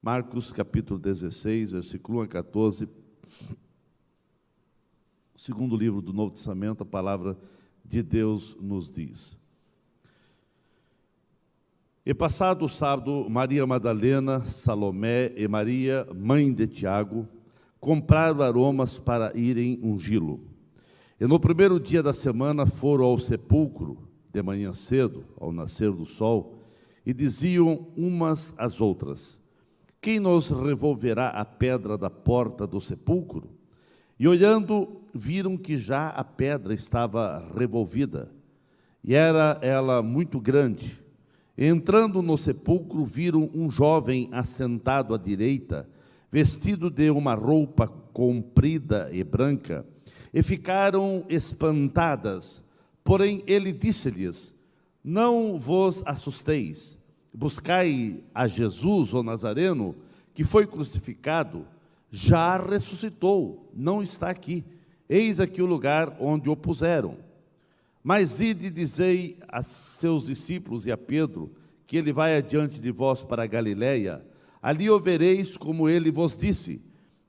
Marcos capítulo 16, versículo 1 a 14, segundo livro do Novo Testamento, a palavra de Deus nos diz: E passado o sábado, Maria Madalena, Salomé e Maria, mãe de Tiago, compraram aromas para irem ungí-lo. E no primeiro dia da semana foram ao sepulcro, de manhã cedo, ao nascer do sol, e diziam umas às outras: Quem nos revolverá a pedra da porta do sepulcro? E olhando, viram que já a pedra estava revolvida, e era ela muito grande. E entrando no sepulcro, viram um jovem assentado à direita, vestido de uma roupa comprida e branca, e ficaram espantadas. Porém ele disse-lhes: Não vos assusteis, buscai a Jesus, o Nazareno, que foi crucificado. Já ressuscitou, não está aqui. Eis aqui o lugar onde o puseram. Mas ide e dizei a seus discípulos e a Pedro, que ele vai adiante de vós para a Galiléia. Ali o vereis como ele vos disse.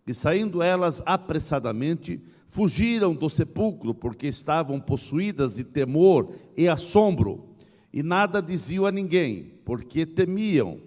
E saindo elas apressadamente, fugiram do sepulcro, porque estavam possuídas de temor e assombro, e nada diziam a ninguém, porque temiam.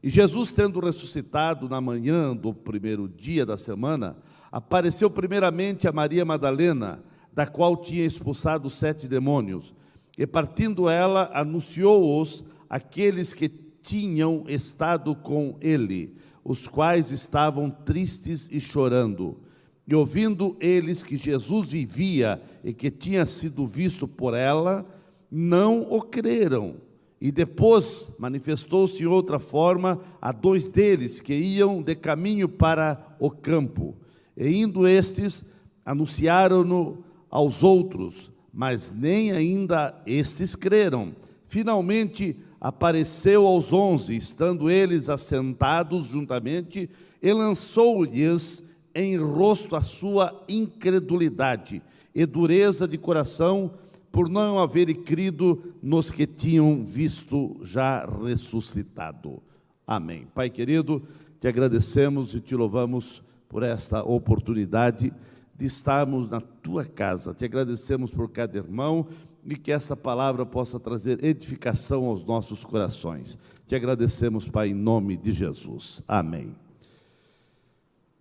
E Jesus, tendo ressuscitado na manhã do primeiro dia da semana, apareceu primeiramente a Maria Madalena, da qual tinha expulsado 7 demônios, e partindo ela, anunciou-os àqueles que tinham estado com ele, os quais estavam tristes e chorando. E ouvindo eles que Jesus vivia e que tinha sido visto por ela, não o creram. E depois manifestou-se em outra forma a 2 deles que iam de caminho para o campo. E indo estes, anunciaram-no aos outros, mas nem ainda estes creram. Finalmente apareceu aos 11, estando eles assentados juntamente, e lançou-lhes em rosto a sua incredulidade e dureza de coração, por não haverem crido nos que tinham visto já ressuscitado. Amém. Pai querido, te agradecemos e te louvamos por esta oportunidade de estarmos na tua casa. Te agradecemos por cada irmão e que esta palavra possa trazer edificação aos nossos corações. Te agradecemos, Pai, em nome de Jesus. Amém.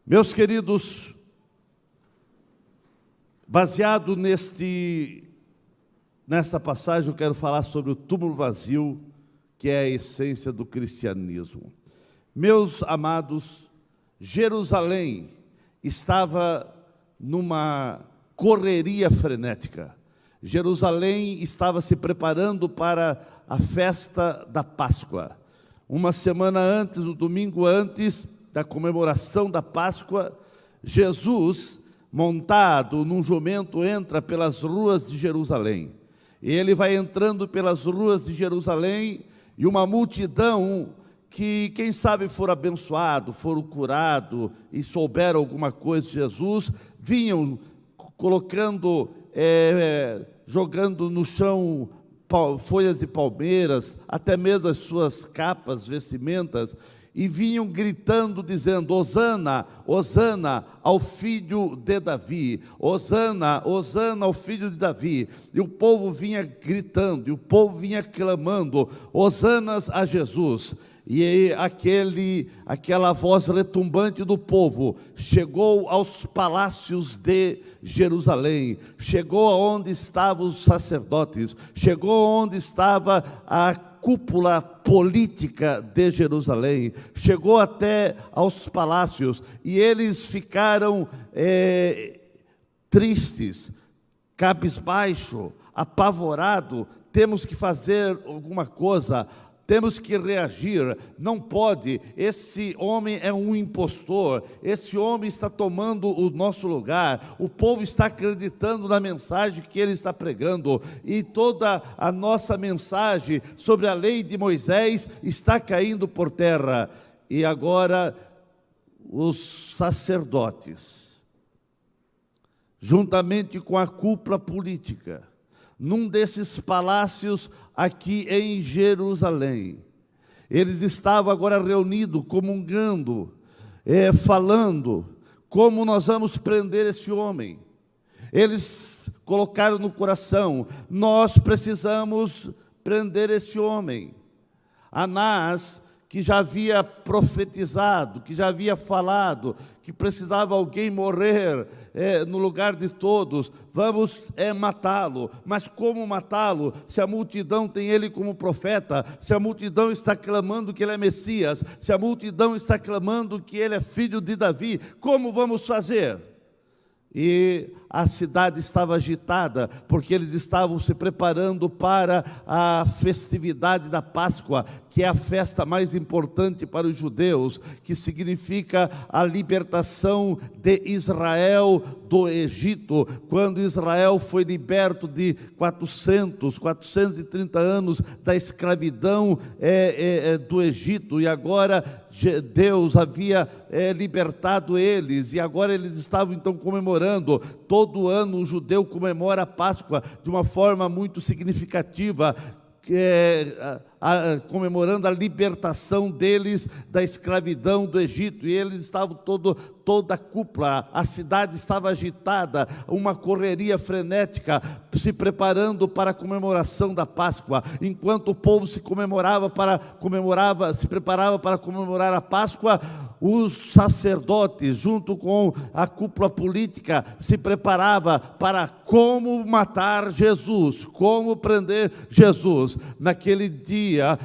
Meus queridos, baseado nessa passagem, eu quero falar sobre o túmulo vazio, que é a essência do cristianismo. Meus amados, Jerusalém estava numa correria frenética. Jerusalém estava se preparando para a festa da Páscoa. Uma semana antes, no domingo antes da comemoração da Páscoa, Jesus, montado num jumento, entra pelas ruas de Jerusalém. E ele vai entrando pelas ruas de Jerusalém, e uma multidão que, quem sabe, foram abençoados, foram curados e souberam alguma coisa de Jesus, vinham colocando, jogando no chão folhas de palmeiras, até mesmo as suas capas, vestimentas, e vinham gritando, dizendo: Hosana, Hosana ao filho de Davi, Hosana, Hosana ao filho de Davi. E o povo vinha gritando, e o povo vinha clamando: Hosanas a Jesus. E aquela voz retumbante do povo chegou aos palácios de Jerusalém, chegou aonde estavam os sacerdotes, chegou aonde estava a cúpula política de Jerusalém, chegou até aos palácios, e eles ficaram tristes, cabisbaixo, apavorado. Temos que fazer alguma coisa, temos que reagir, não pode, esse homem é um impostor, esse homem está tomando o nosso lugar, o povo está acreditando na mensagem que ele está pregando, e toda a nossa mensagem sobre a lei de Moisés está caindo por terra. E agora os sacerdotes, juntamente com a cúpula política, num desses palácios aqui em Jerusalém, Eles estavam agora reunidos, comungando, falando, como nós vamos prender esse homem? Eles colocaram no coração, nós precisamos prender esse homem. Anás, que já havia profetizado, que já havia falado, que precisava alguém morrer no lugar de todos, vamos matá-lo. Mas como matá-lo, se a multidão tem ele como profeta, se a multidão está clamando que ele é Messias, se a multidão está clamando que ele é filho de Davi, como vamos fazer? E a cidade estava agitada, porque eles estavam se preparando para a festividade da Páscoa, que é a festa mais importante para os judeus, que significa a libertação de Israel do Egito, quando Israel foi liberto de 430 anos da escravidão do Egito, e agora Deus havia libertado eles, e agora eles estavam então comemorando. Todo ano o judeu comemora a Páscoa de uma forma muito significativa, comemorando a libertação deles da escravidão do Egito, e eles estavam toda a cúpula, a cidade estava agitada, uma correria frenética, se preparando para a comemoração da Páscoa. Enquanto o povo se preparava para comemorar a Páscoa, os sacerdotes, junto com a cúpula política, se preparava para como matar Jesus, como prender Jesus. Naquele dia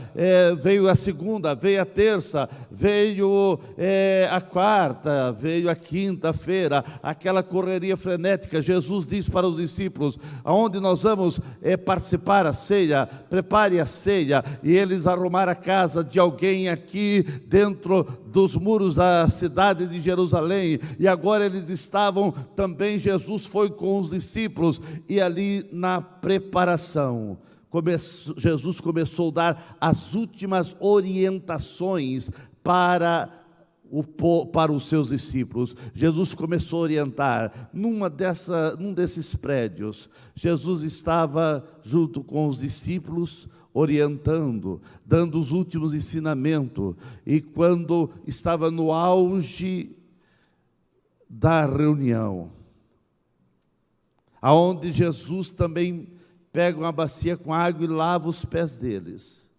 veio a segunda, veio a terça, veio a quarta, veio a quinta-feira, aquela correria frenética. Jesus diz para os discípulos: aonde nós vamos participar a ceia, prepare a ceia. E eles arrumaram a casa de alguém aqui dentro dos muros da cidade de Jerusalém, e agora eles estavam também, Jesus foi com os discípulos, e ali na preparação, Jesus começou a dar as últimas orientações para os seus discípulos. Jesus começou a orientar. Num desses prédios, Jesus estava junto com os discípulos, orientando, dando os últimos ensinamentos. E quando estava no auge da reunião, aonde Jesus também pega uma bacia com água e lava os pés deles.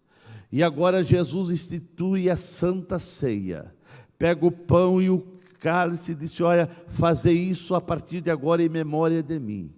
E agora Jesus institui a Santa Ceia. Pega o pão e o cálice e disse: olha, fazer isso a partir de agora em memória de mim,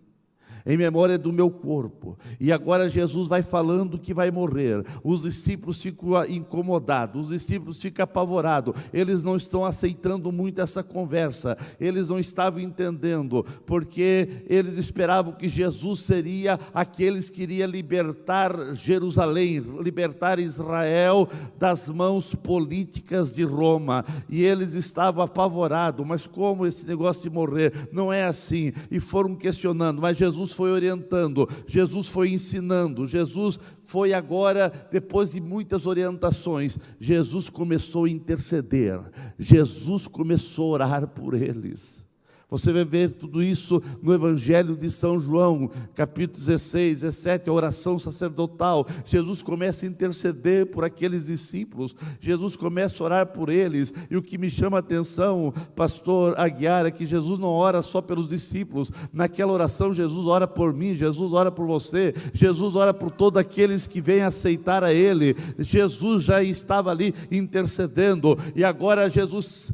em memória do meu corpo. E agora Jesus vai falando que vai morrer. Os discípulos ficam incomodados, os discípulos ficam apavorados, eles não estão aceitando muito essa conversa, eles não estavam entendendo, porque eles esperavam que Jesus seria aqueles que iria libertar Jerusalém, libertar Israel das mãos políticas de Roma, e eles estavam apavorados. Mas como esse negócio de morrer? Não é assim. E foram questionando, mas Jesus foi orientando, Jesus foi ensinando, Jesus foi agora, depois de muitas orientações, Jesus começou a interceder, Jesus começou a orar por eles. Você vai ver tudo isso no Evangelho de São João, capítulo 16, 17, a oração sacerdotal. Jesus começa a interceder por aqueles discípulos, Jesus começa a orar por eles. E o que me chama a atenção, pastor Aguiar, é que Jesus não ora só pelos discípulos. Naquela oração, Jesus ora por mim, Jesus ora por você, Jesus ora por todos aqueles que vêm aceitar a Ele. Jesus já estava ali intercedendo, e agora Jesus,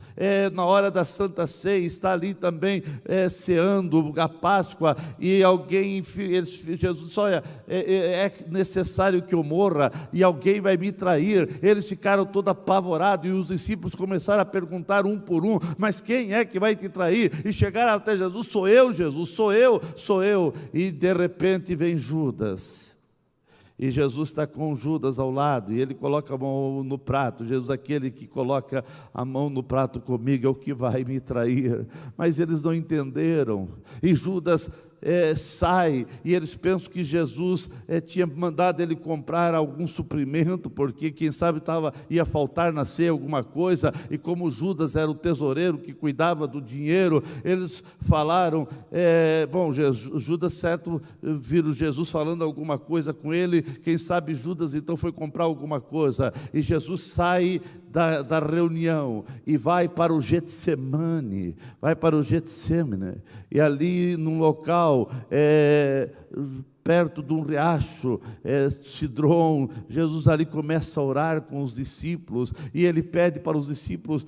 na hora da Santa Ceia, está ali também ceando a Páscoa, e Jesus disse: olha, é necessário que eu morra, e alguém vai me trair. Eles ficaram todos apavorados, e os discípulos começaram a perguntar um por um: mas quem é que vai te trair? E chegaram até Jesus: sou eu, Jesus, sou eu. E de repente vem Judas, e Jesus está com Judas ao lado, e ele coloca a mão no prato. Jesus: aquele que coloca a mão no prato comigo é o que vai me trair. Mas eles não entenderam, e Judas sai, e eles pensam que Jesus tinha mandado ele comprar algum suprimento, porque quem sabe ia faltar na ceia alguma coisa, e como Judas era o tesoureiro que cuidava do dinheiro, eles falaram, Judas certo, viram Jesus falando alguma coisa com ele, quem sabe Judas então foi comprar alguma coisa, e Jesus sai da reunião e vai para o Getsemane, e ali num local perto de um riacho, Cedron, Jesus ali começa a orar com os discípulos, e ele pede para os discípulos,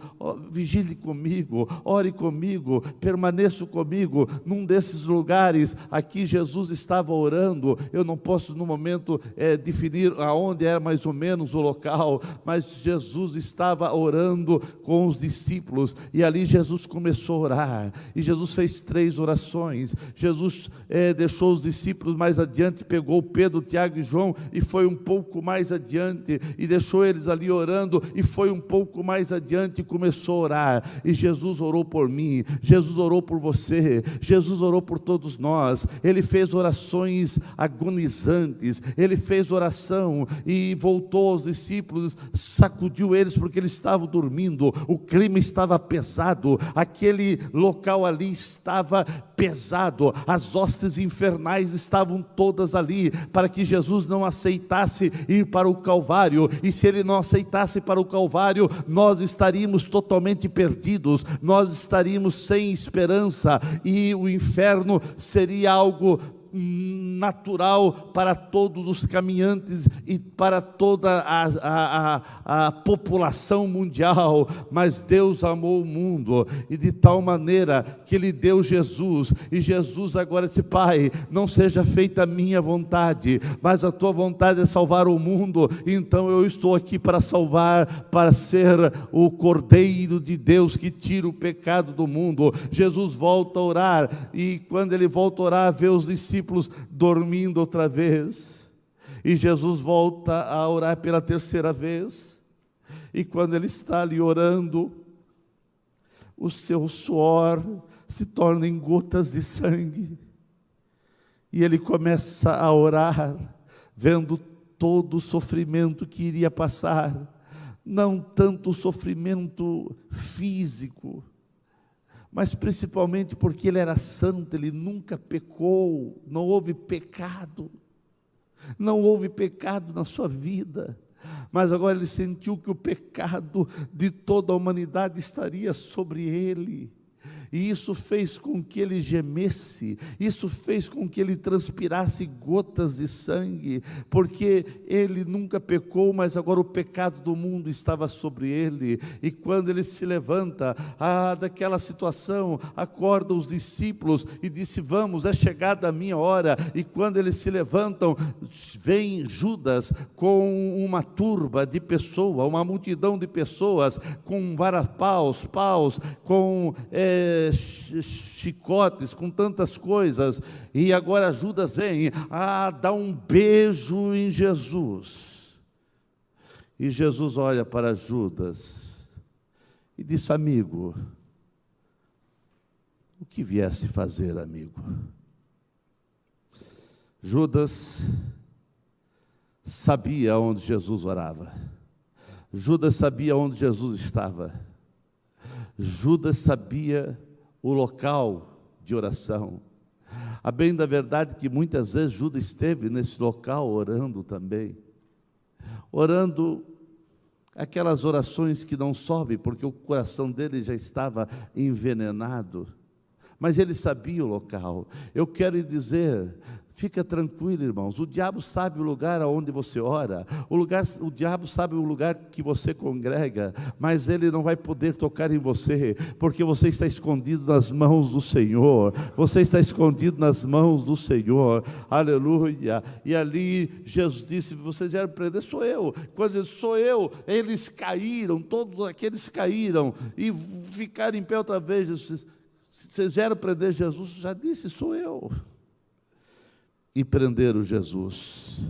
vigile comigo, ore comigo, permaneça comigo. Num desses lugares, aqui Jesus estava orando, eu não posso no momento definir aonde era mais ou menos o local, mas Jesus estava orando com os discípulos, e ali Jesus começou a orar, e Jesus fez 3 orações, Jesus deixou os discípulos mais adiante, pegou Pedro, Tiago e João e foi um pouco mais adiante, e deixou eles ali orando, e foi um pouco mais adiante e começou a orar, e Jesus orou por mim, Jesus orou por você, Jesus orou por todos nós, ele fez orações agonizantes, ele fez oração e voltou aos discípulos, sacudiu eles porque eles estavam dormindo, o clima estava pesado, aquele local ali estava pesado, as hostes infernais estavam todas ali, para que Jesus não aceitasse ir para o Calvário, e se ele não aceitasse para o Calvário, nós estaríamos totalmente perdidos, nós estaríamos sem esperança, e o inferno seria algo natural para todos os caminhantes e para toda a população mundial, mas Deus amou o mundo e de tal maneira que Ele deu Jesus, e Jesus agora disse: Pai, não seja feita a minha vontade, mas a tua vontade é salvar o mundo, então eu estou aqui para salvar, para ser o Cordeiro de Deus que tira o pecado do mundo. Jesus volta a orar, e quando ele volta a orar, vê os discípulos dormindo outra vez, e Jesus volta a orar pela 3ª vez, e quando ele está ali orando, o seu suor se torna em gotas de sangue, e ele começa a orar, vendo todo o sofrimento que iria passar, não tanto o sofrimento físico, mas principalmente porque ele era santo, ele nunca pecou, não houve pecado na sua vida, mas agora ele sentiu que o pecado de toda a humanidade estaria sobre ele, e isso fez com que ele gemesse, isso fez com que ele transpirasse gotas de sangue, porque ele nunca pecou, mas agora o pecado do mundo estava sobre ele. E quando ele se levanta, daquela situação, acorda os discípulos e disse: vamos, é chegada a minha hora. E quando eles se levantam, vem Judas com uma turba de pessoas, uma multidão de pessoas, com paus, com chicotes, com tantas coisas, e agora Judas vem dá um beijo em Jesus, e Jesus olha para Judas e disse: amigo, o que viesse fazer, amigo? Judas sabia onde Jesus orava, Judas sabia onde Jesus estava, Judas sabia o local de oração. A bem da verdade que muitas vezes Judas esteve nesse local orando também, orando aquelas orações que não sobem, porque o coração dele já estava envenenado, mas ele sabia o local. Eu quero lhe dizer, fica tranquilo, irmãos, o diabo sabe o lugar aonde você ora, o diabo sabe o lugar que você congrega, mas ele não vai poder tocar em você, porque você está escondido nas mãos do Senhor, você está escondido nas mãos do Senhor, aleluia. E ali Jesus disse: vocês vieram prender, sou eu. Quando ele disse: sou eu, eles caíram, todos aqueles caíram, e ficaram em pé outra vez. Jesus, vocês vieram prender Jesus? Já disse: sou eu. E prenderam Jesus,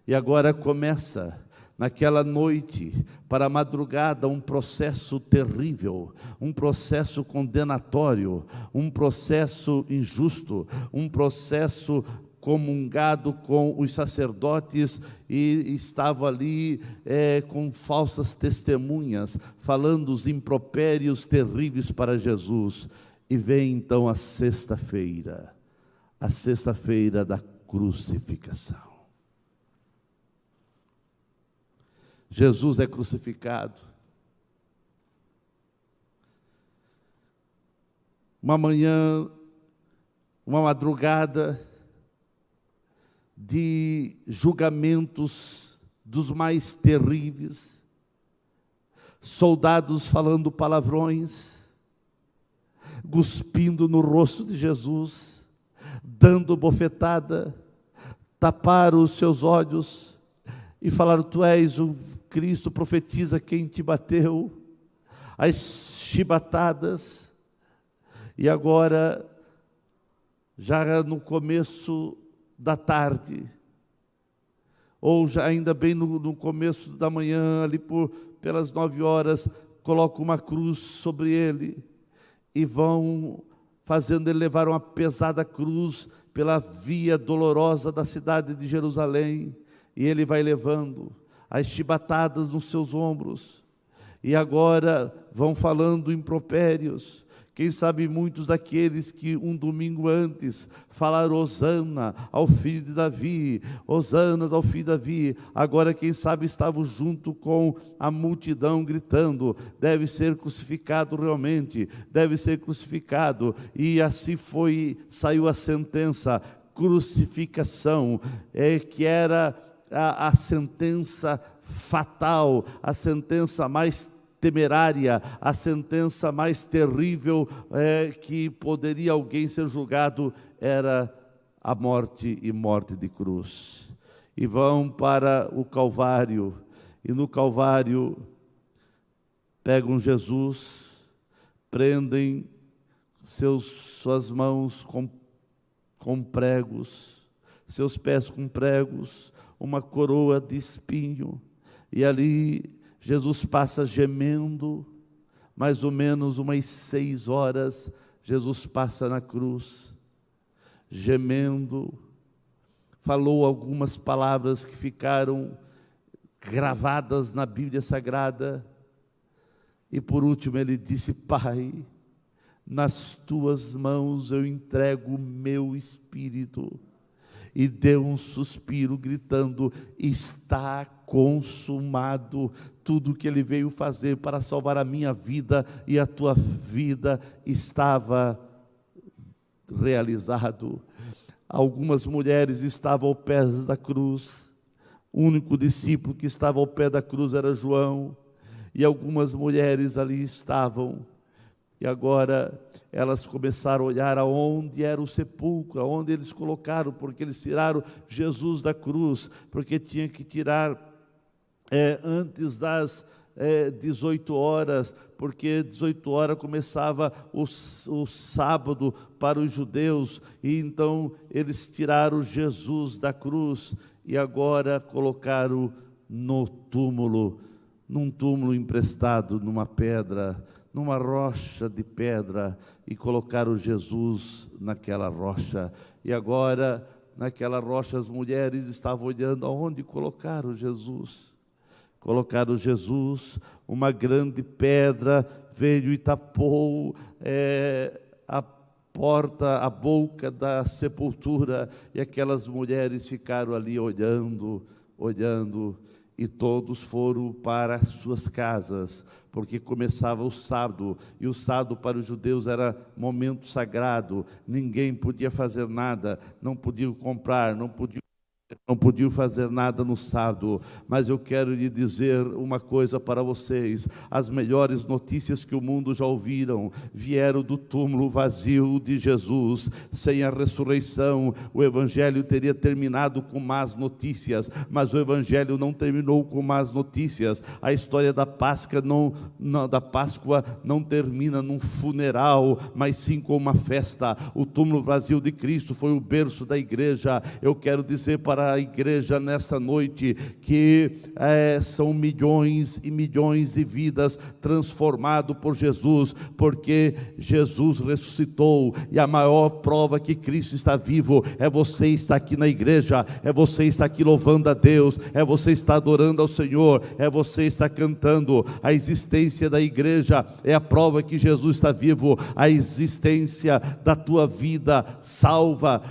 e agora começa naquela noite, para a madrugada, um processo terrível, um processo condenatório, um processo injusto, um processo comungado com os sacerdotes, e estava ali com falsas testemunhas, falando os impropérios terríveis para Jesus. E vem então a sexta-feira da crucificação. Jesus é crucificado. Uma manhã, uma madrugada de julgamentos dos mais terríveis, soldados falando palavrões, cuspindo no rosto de Jesus, dando bofetada, taparam os seus olhos e falaram: tu és o Cristo, profetiza quem te bateu. As chibatadas. E agora, já no começo da tarde, ou já ainda bem no começo da manhã, ali pelas 9 horas, colocam uma cruz sobre ele e vão fazendo ele levar uma pesada cruz pela via dolorosa da cidade de Jerusalém, e ele vai levando as chibatadas nos seus ombros, e agora vão falando impropérios. Quem sabe muitos daqueles que um domingo antes falaram Hosana ao filho de Davi, Hosanas ao filho de Davi, agora quem sabe estavam junto com a multidão gritando: deve ser crucificado realmente, deve ser crucificado. E assim saiu a sentença, crucificação, que era a sentença fatal, a sentença mais temerária, a sentença mais terrível que poderia alguém ser julgado, era a morte, e morte de cruz. E vão para o Calvário, e no Calvário pegam Jesus, prendem suas mãos com pregos, seus pés com pregos, uma coroa de espinho, e ali Jesus passa gemendo, mais ou menos umas 6 horas, Jesus passa na cruz, gemendo, falou algumas palavras que ficaram gravadas na Bíblia Sagrada, e por último ele disse: Pai, nas tuas mãos eu entrego o meu espírito. E deu um suspiro, gritando: está consumado. Tudo que ele veio fazer para salvar a minha vida e a tua vida estava realizado. Algumas mulheres estavam ao pé da cruz. O único discípulo que estava ao pé da cruz era João. E algumas mulheres ali estavam. E agora elas começaram a olhar aonde era o sepulcro, aonde eles colocaram, porque eles tiraram Jesus da cruz, porque tinha que tirar antes das 18 horas, porque 18 horas começava o sábado para os judeus, e então eles tiraram Jesus da cruz, e agora colocaram no túmulo, num túmulo emprestado, numa pedra, numa rocha de pedra, e colocaram Jesus naquela rocha. E agora, naquela rocha, as mulheres estavam olhando aonde colocaram Jesus. Colocaram Jesus, uma grande pedra veio e tapou a porta, a boca da sepultura, e aquelas mulheres ficaram ali olhando, e todos foram para as suas casas, porque começava o sábado, e o sábado para os judeus era momento sagrado, ninguém podia fazer nada, não podiam comprar, não podiam fazer nada no sábado. Mas eu quero lhe dizer uma coisa para vocês: as melhores notícias que o mundo já ouviram vieram do túmulo vazio de Jesus. Sem a ressurreição, o Evangelho teria terminado com más notícias, mas o Evangelho não terminou com más notícias. A história da Páscoa não termina num funeral, mas sim com uma festa. O túmulo vazio de Cristo foi o berço da igreja. Eu quero dizer para para a igreja nesta noite, que são milhões e milhões de vidas transformadas por Jesus, porque Jesus ressuscitou, e a maior prova que Cristo está vivo é você estar aqui na igreja, é você estar aqui louvando a Deus, é você estar adorando ao Senhor, é você estar cantando. A existência da igreja é a prova que Jesus está vivo. A existência da tua vida salva,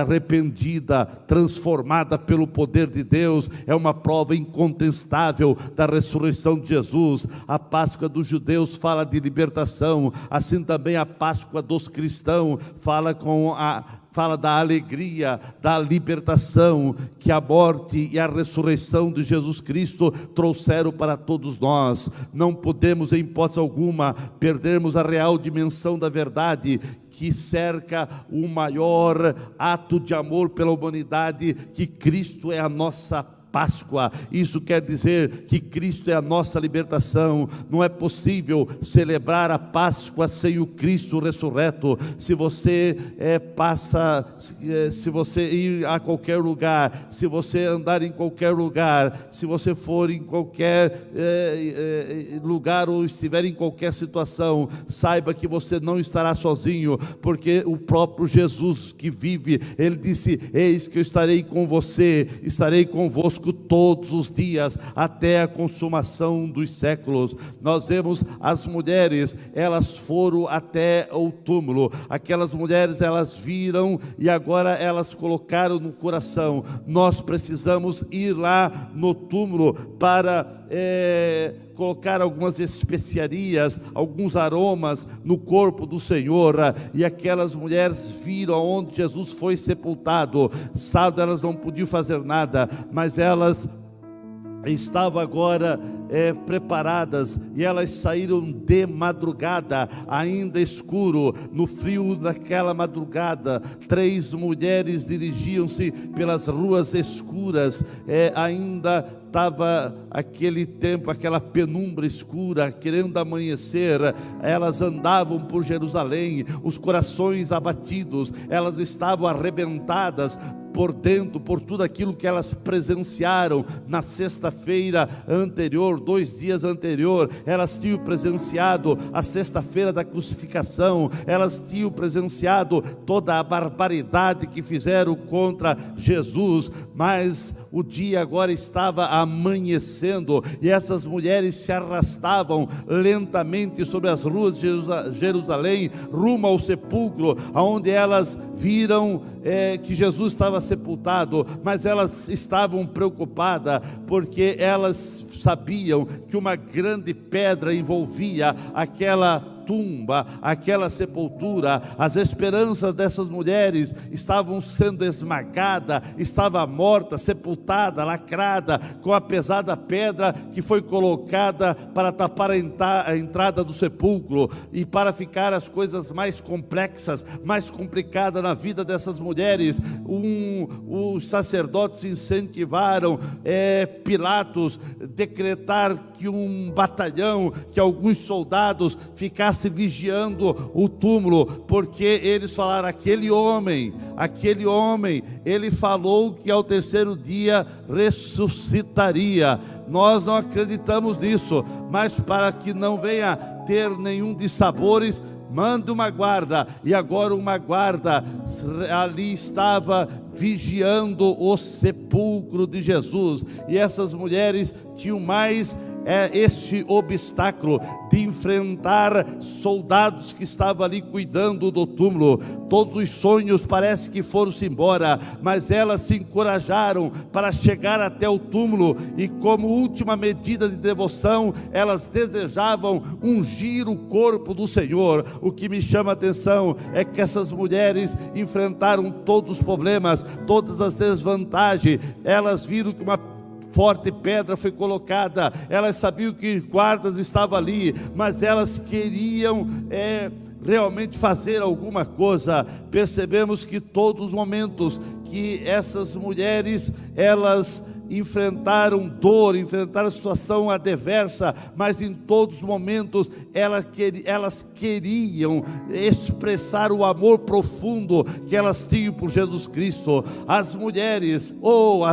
arrependida, transformada pelo poder de Deus, é uma prova incontestável da ressurreição de Jesus. A Páscoa dos judeus fala de libertação, assim também a Páscoa dos cristãos fala da alegria, da libertação que a morte e a ressurreição de Jesus Cristo trouxeram para todos nós. Não podemos, em hipótese alguma, perdermos a real dimensão da verdade que cerca o maior ato de amor pela humanidade, que Cristo é a nossa Páscoa. Isso quer dizer que Cristo é a nossa libertação. Não é possível celebrar a Páscoa sem o Cristo ressurreto. Se você se você ir a qualquer lugar, se você andar em qualquer lugar, se você for em qualquer lugar ou estiver em qualquer situação, saiba que você não estará sozinho, porque o próprio Jesus que vive, Ele disse: eis que eu estarei com você, estarei convosco todos os dias, até a consumação dos séculos. Nós vemos as mulheres, elas foram até o túmulo. Aquelas mulheres, elas viram e agora elas colocaram no coração: nós precisamos ir lá no túmulo para colocar algumas especiarias, alguns aromas no corpo do Senhor. E aquelas mulheres viram onde Jesus foi sepultado. Sábado elas não podiam fazer nada, mas elas estavam agora preparadas, e elas saíram de madrugada, ainda escuro. No frio daquela madrugada, 3 mulheres dirigiam-se pelas ruas escuras, ainda estava aquele tempo, aquela penumbra escura, querendo amanhecer. Elas andavam por Jerusalém, os corações abatidos, elas estavam arrebentadas por dentro, por tudo aquilo que elas presenciaram na sexta-feira anterior, 2 dias anterior. Elas tinham presenciado a sexta-feira da crucificação, elas tinham presenciado toda a barbaridade que fizeram contra Jesus, mas o dia agora estava amanhecendo, e essas mulheres se arrastavam lentamente sobre as ruas de Jerusalém, rumo ao sepulcro, onde elas viram que Jesus estava sepultado. Mas elas estavam preocupadas, porque elas sabiam que uma grande pedra envolvia aquela tumba, aquela sepultura. As esperanças dessas mulheres estavam sendo esmagadas, estava morta, sepultada, lacrada com a pesada pedra que foi colocada para tapar a entrada do sepulcro. E para ficar as coisas mais complexas, mais complicadas na vida dessas mulheres, os sacerdotes incentivaram Pilatos decretar que um batalhão, que alguns soldados ficassem vigiando o túmulo, porque eles falaram: aquele homem, ele falou que ao terceiro dia ressuscitaria. Nós não acreditamos nisso, mas para que não venha ter nenhum dissabores, manda uma guarda. E agora uma guarda ali estava vigiando o sepulcro de Jesus. E essas mulheres tinham mais este obstáculo de enfrentar soldados que estavam ali cuidando do túmulo. Todos os sonhos parece que foram-se embora, mas elas se encorajaram para chegar até o túmulo, e como última medida de devoção, elas desejavam ungir o corpo do Senhor. O que me chama a atenção é que essas mulheres enfrentaram todos os problemas, todas as desvantagens. Elas viram que uma forte pedra foi colocada, elas sabiam que guardas estavam ali, mas elas queriam realmente fazer alguma coisa. Percebemos que todos os momentos que essas mulheres, elas enfrentaram dor, enfrentaram situação adversa, mas em todos os momentos elas queriam expressar o amor profundo que elas tinham por Jesus Cristo. As mulheres foram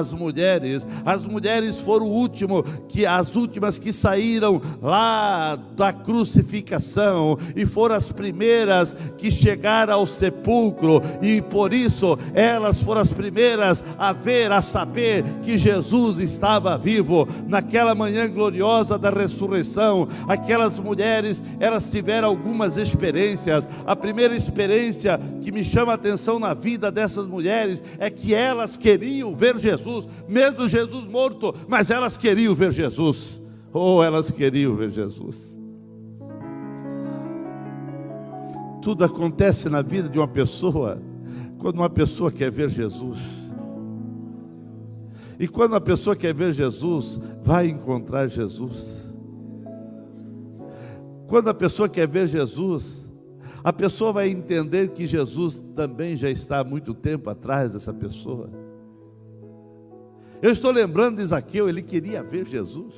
as últimas que saíram lá da crucificação e foram as primeiras que chegaram ao sepulcro, e por isso elas foram as primeiras a saber que Jesus estava vivo. Naquela manhã gloriosa da ressurreição, aquelas mulheres, elas tiveram algumas experiências. A primeira experiência que me chama a atenção na vida dessas mulheres é que elas queriam ver Jesus, mesmo Jesus morto, mas elas queriam ver Jesus. Elas queriam ver Jesus. Tudo acontece na vida de uma pessoa quando uma pessoa quer ver Jesus. E quando a pessoa quer ver Jesus, vai encontrar Jesus. Quando a pessoa quer ver Jesus, a pessoa vai entender que Jesus também já está há muito tempo atrás dessa pessoa. Eu estou lembrando de Zaqueu, ele queria ver Jesus.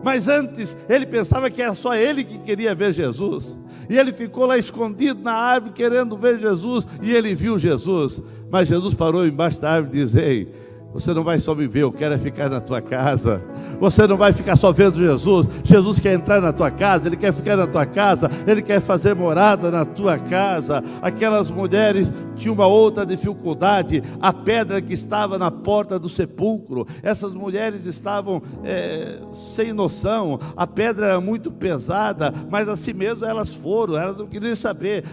Mas antes, ele pensava que era só ele que queria ver Jesus. E ele ficou lá escondido na árvore querendo ver Jesus. E ele viu Jesus. Mas Jesus parou embaixo da árvore e disse: ei, você não vai só me ver, eu quero é ficar na tua casa. Você não vai ficar só vendo Jesus. Jesus quer entrar na tua casa, Ele quer ficar na tua casa, Ele quer fazer morada na tua casa. Aquelas mulheres tinham uma outra dificuldade: a pedra que estava na porta do sepulcro. Essas mulheres estavam sem noção, a pedra era muito pesada, mas assim mesmo elas foram, elas não queriam saber.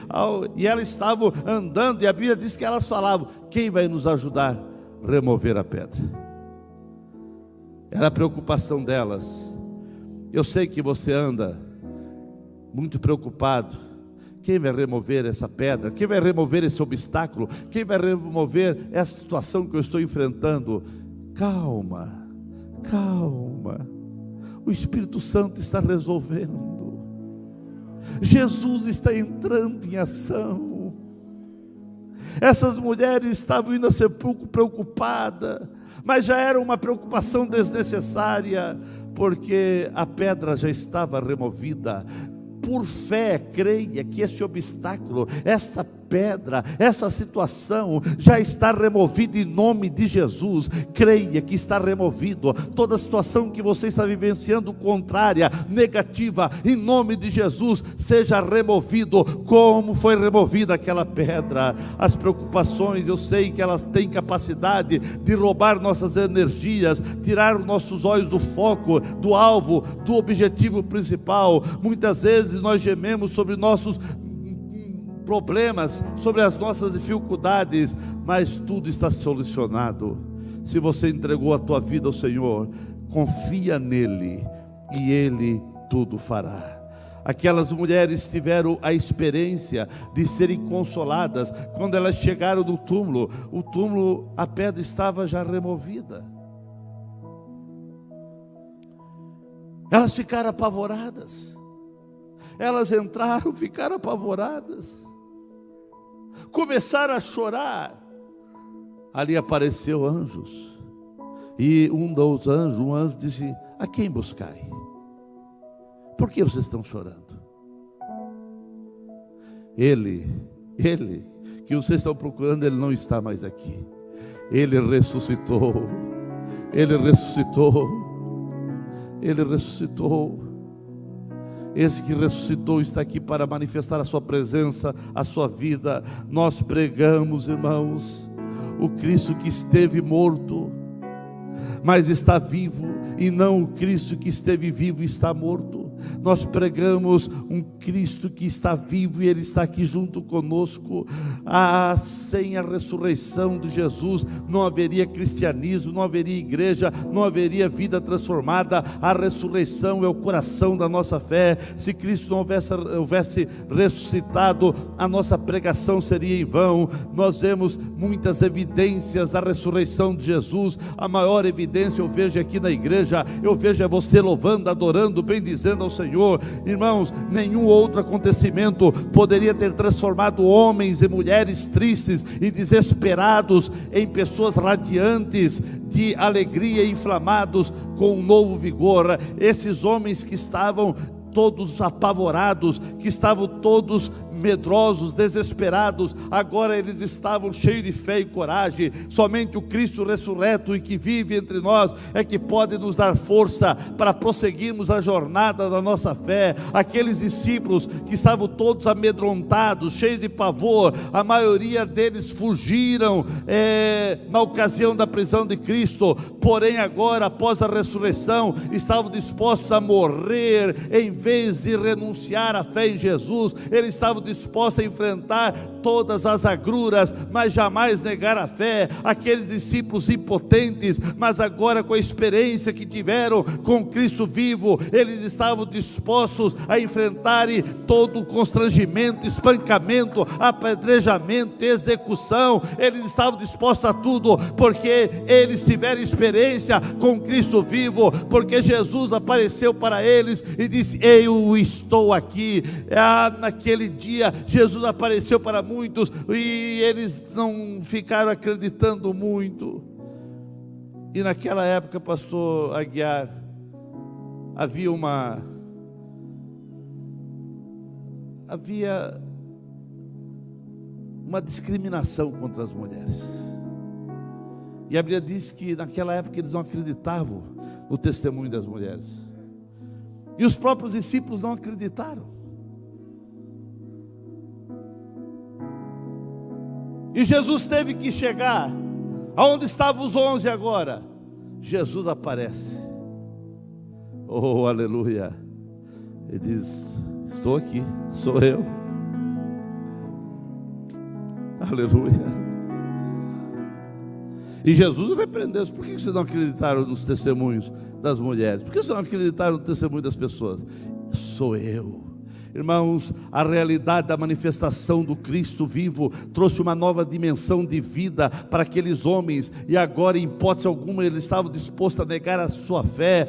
E elas estavam andando, e a Bíblia diz que elas falavam: quem vai nos ajudar a remover a pedra? Era a preocupação delas. Eu sei que você anda muito preocupado. Quem vai remover essa pedra? Quem vai remover esse obstáculo? Quem vai remover essa situação que eu estou enfrentando? Calma, calma. O Espírito Santo está resolvendo. Jesus está entrando em ação. Essas mulheres estavam indo ao sepulcro preocupadas, mas já era uma preocupação desnecessária, porque a pedra já estava removida. Por fé, creia que esse obstáculo, essa pedra, essa situação já está removida em nome de Jesus. Creia que está removido. Toda situação que você está vivenciando contrária, negativa, em nome de Jesus, seja removido, como foi removida aquela pedra. As preocupações, eu sei que elas têm capacidade de roubar nossas energias, tirar os nossos olhos do foco, do alvo, do objetivo principal. Muitas vezes nós gememos sobre nossos problemas, sobre as nossas dificuldades, mas tudo está solucionado. Se você entregou a tua vida ao Senhor, confia nele e Ele tudo fará. Aquelas mulheres tiveram a experiência de serem consoladas. Quando elas chegaram no túmulo, o túmulo, a pedra estava já removida. Elas ficaram apavoradas. Elas entraram, ficaram apavoradas, começaram a chorar. Ali apareceu anjos, e um anjo disse: a quem buscai? Por que vocês estão chorando? Ele que vocês estão procurando, ele não está mais aqui. Ele ressuscitou. Ele ressuscitou. Ele ressuscitou. Esse que ressuscitou está aqui para manifestar a sua presença, a sua vida. Nós pregamos, irmãos, o Cristo que esteve morto, mas está vivo, e não o Cristo que esteve vivo e está morto. Nós pregamos um Cristo que está vivo e Ele está aqui junto conosco. Sem a ressurreição de Jesus não haveria cristianismo, não haveria igreja, não haveria vida transformada. A ressurreição é o coração da nossa fé. Se Cristo não houvesse ressuscitado, a nossa pregação seria em vão. Nós vemos muitas evidências da ressurreição de Jesus. A maior evidência eu vejo aqui na igreja, eu vejo você louvando, adorando, bendizendo ao Senhor. Irmãos, nenhum outro acontecimento poderia ter transformado homens e mulheres tristes e desesperados em pessoas radiantes de alegria, inflamados com um novo vigor. Esses homens que estavam todos apavorados, que estavam todos medrosos, desesperados, agora eles estavam cheios de fé e coragem. Somente o Cristo ressurreto e que vive entre nós é que pode nos dar força para prosseguirmos a jornada da nossa fé. Aqueles discípulos que estavam todos amedrontados, cheios de pavor, a maioria deles fugiram na ocasião da prisão de Cristo, porém agora, após a ressurreição, estavam dispostos a morrer em vez de renunciar à fé em Jesus. Eles estavam dispostos a enfrentar todas as agruras, mas jamais negar a fé. Aqueles discípulos impotentes, mas agora com a experiência que tiveram com Cristo vivo, eles estavam dispostos a enfrentarem todo o constrangimento, espancamento, apedrejamento, execução. Eles estavam dispostos a tudo, porque eles tiveram experiência com Cristo vivo, porque Jesus apareceu para eles e disse: eu estou aqui. Naquele dia Jesus apareceu para muitos e eles não ficaram acreditando muito. E naquela época, pastor Aguiar, havia uma discriminação contra as mulheres. E a Bíblia diz que naquela época eles não acreditavam no testemunho das mulheres. E os próprios discípulos não acreditaram. E Jesus teve que chegar. Aonde estavam os 11 agora? Jesus aparece. Oh, aleluia. Ele diz: estou aqui, sou eu. Aleluia. E Jesus repreendeu: por que vocês não acreditaram nos testemunhos das mulheres? Por que vocês não acreditaram no testemunho das pessoas? Sou eu. Irmãos, a realidade da manifestação do Cristo vivo trouxe uma nova dimensão de vida para aqueles homens, e agora, em hipótese alguma, eles estavam dispostos a negar a sua fé.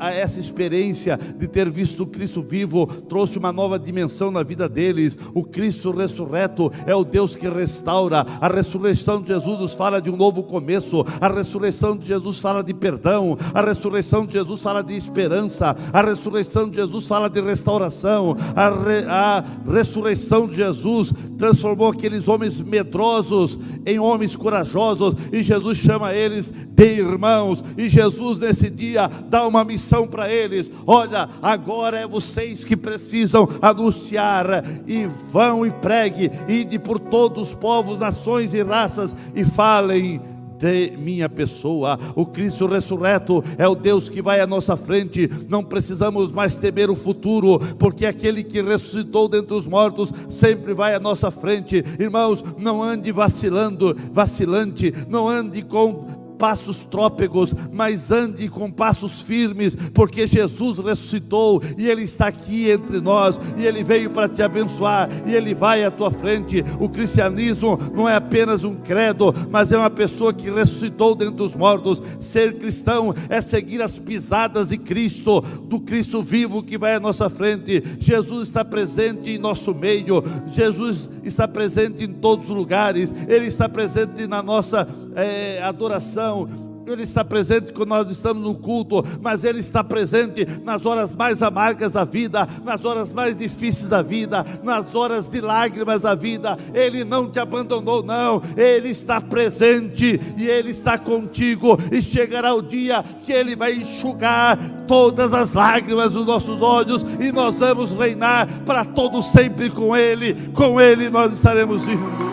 Essa experiência de ter visto o Cristo vivo trouxe uma nova dimensão na vida deles. O Cristo ressurreto é o Deus que restaura. A ressurreição de Jesus nos fala de um novo começo. A ressurreição de Jesus fala de perdão. A ressurreição de Jesus fala de esperança. A ressurreição de Jesus fala de restauração. A ressurreição de Jesus transformou aqueles homens medrosos em homens corajosos, e Jesus chama eles de irmãos. E Jesus nesse dia dá uma missão para eles: olha, agora é vocês que precisam anunciar, e vão e pregue, ide por todos os povos, nações e raças, e falem de minha pessoa. O Cristo ressurreto é o Deus que vai à nossa frente. Não precisamos mais temer o futuro, porque aquele que ressuscitou dentre os mortos sempre vai à nossa frente. Irmãos, não ande vacilante, não ande com passos trópegos, mas ande com passos firmes, porque Jesus ressuscitou e Ele está aqui entre nós, e Ele veio para te abençoar, e Ele vai à tua frente. O cristianismo não é apenas um credo, mas é uma pessoa que ressuscitou dentre os mortos. Ser cristão é seguir as pisadas de Cristo, do Cristo vivo que vai à nossa frente. Jesus está presente em nosso meio, Jesus está presente em todos os lugares, Ele está presente na nossa adoração. Ele está presente quando nós estamos no culto, mas Ele está presente nas horas mais amargas da vida, nas horas mais difíceis da vida, nas horas de lágrimas da vida. Ele não te abandonou, não. Ele está presente e Ele está contigo, e chegará o dia que Ele vai enxugar todas as lágrimas dos nossos olhos, e nós vamos reinar para todo sempre com Ele. Com Ele nós estaremos vivos.